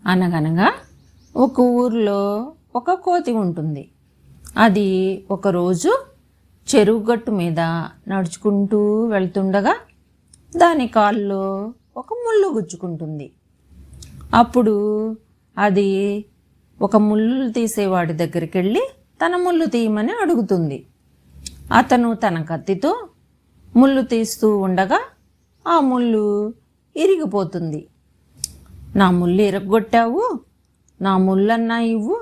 అనగనగా ఒక ఊరిలో ఒక కోతి ఉంటుంది. అది ఒకరోజు చెరువు గట్టు మీద నడుచుకుంటూ వెళ్తుండగా దాని కాల్లో ఒక ముళ్ళు గుచ్చుకుంటుంది. అప్పుడు అది ఒక ముళ్ళు తీసేవాడి దగ్గరికి వెళ్ళి తన ముళ్ళు తీయమని అడుగుతుంది. అతను తన కత్తితో ముళ్ళు తీస్తూ ఉండగా ఆ ముళ్ళు ఇరిగిపోతుంది. నా ముళ్ళు ఇరగొట్టావు, నా ముళ్ళన్నా ఇవ్వు,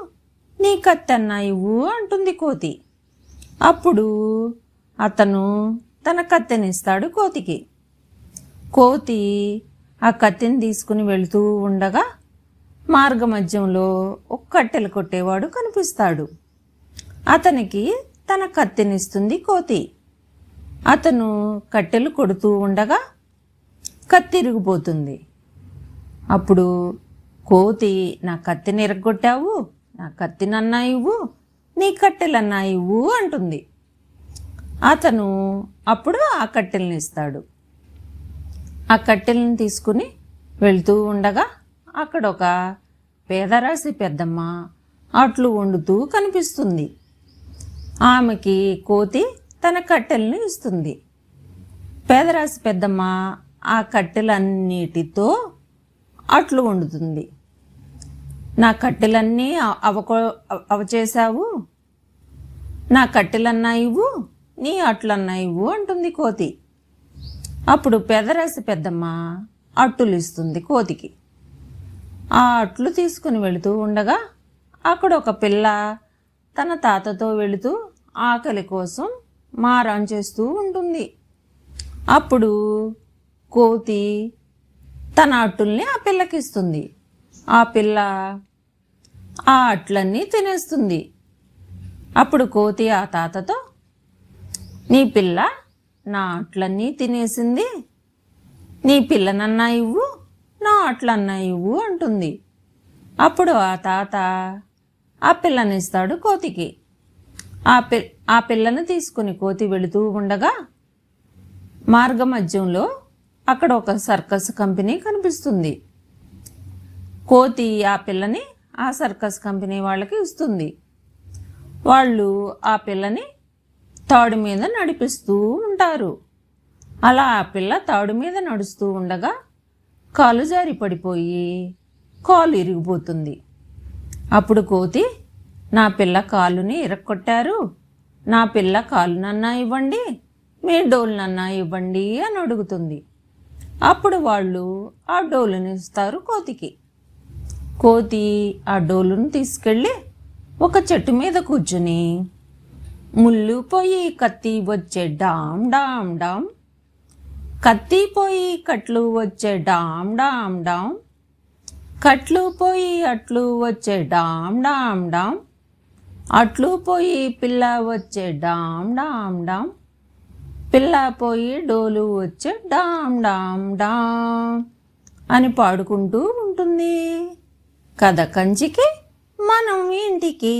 నీ కత్తి అన్నా ఇవ్వు అంటుంది కోతి. అప్పుడు అతను తన కత్తెనిస్తాడు కోతికి. కోతి ఆ కత్తిని తీసుకుని వెళుతూ ఉండగా మార్గమధ్యంలో ఒక కట్టెలు కొట్టేవాడు కనిపిస్తాడు. అతనికి తన కత్తినిస్తుంది కోతి. అతను కట్టెలు కొడుతూ ఉండగా కత్తి ఇరిగిపోతుంది. అప్పుడు కోతి, నా కత్తిని ఇరగొట్టావు, నా కత్తినన్నా ఇవ్వు, నీ కట్టెలన్నా ఇవ్వు అంటుంది. అతను అప్పుడు ఆ కట్టెల్ని ఇస్తాడు. ఆ కట్టెలను తీసుకుని వెళ్తూ ఉండగా అక్కడ ఒక పేదరాశి పెద్దమ్మ అట్లు వండుతూ కనిపిస్తుంది. ఆమెకి కోతి తన కట్టెల్ని ఇస్తుంది. పేదరాశి పెద్దమ్మ ఆ కట్టెలన్నిటితో అట్లు వండుతుంది. నా కట్టెలన్నీ అవచేసావు, నా కట్టెలన్నా ఇవ్వు, నీ అట్లన్నా ఇవ్వు అంటుంది కోతి. అప్పుడు పేదరాశి పెద్దమ్మ అట్టులు ఇస్తుంది కోతికి. ఆ అట్లు తీసుకుని వెళుతూ ఉండగా అక్కడ ఒక పిల్ల తన తాతతో వెళుతూ ఆకలి కోసం మారాన్ చేస్తూ ఉంటుంది. అప్పుడు కోతి తన అట్టుల్ని ఆ పిల్లకి ఇస్తుంది. ఆ పిల్ల ఆ అట్లన్నీ తినేస్తుంది. అప్పుడు కోతి ఆ తాతతో, నీ పిల్ల నా అట్లన్నీ తినేసింది, నీ పిల్లనన్నా ఇవ్వు, నా అట్లన్నా ఇవ్వు అంటుంది. అప్పుడు ఆ తాత ఆ పిల్లనిస్తాడు కోతికి. ఆ పిల్లను తీసుకుని కోతి వెళుతూ ఉండగా మార్గమధ్యంలో అక్కడ ఒక సర్కస్ కంపెనీ కనిపిస్తుంది. కోతి ఆ పిల్లని ఆ సర్కస్ కంపెనీ వాళ్ళకి ఇస్తుంది. వాళ్ళు ఆ పిల్లని తాడు మీద నడిపిస్తూ ఉంటారు. అలా ఆ పిల్ల తాడు మీద నడుస్తూ ఉండగా కాలు జారి పడిపోయి కాలు ఇరిగిపోతుంది. అప్పుడు కోతి, నా పిల్ల కాలుని ఇరక్కొట్టారు, నా పిల్ల కాలునన్నా ఇవ్వండి, మీ డోలునన్నా ఇవ్వండి అని అడుగుతుంది. అప్పుడు వాళ్ళు ఆ డోలుని ఇస్తారు కోతికి. కోతి ఆ డోలును తీసుకెళ్ళి ఒక చెట్టు మీద కూర్చుని, ముళ్ళు పోయి కత్తి వచ్చే డామ్ డామ్ డామ్, కత్తి పోయి కట్లు వచ్చే డామ్ డామ్ డామ్, కట్లు పోయి అట్లు వచ్చే డామ్ డామ్ డామ్, అట్లు పోయి పిల్ల వచ్చే డామ్ డామ్ డామ్, పిల్ల పోయి డోలు వచ్చే డామ్ డామ్ డామ్ అని పాడుకుంటూ ఉంటుంది. కథ కంచికి మనం ఇంటికి.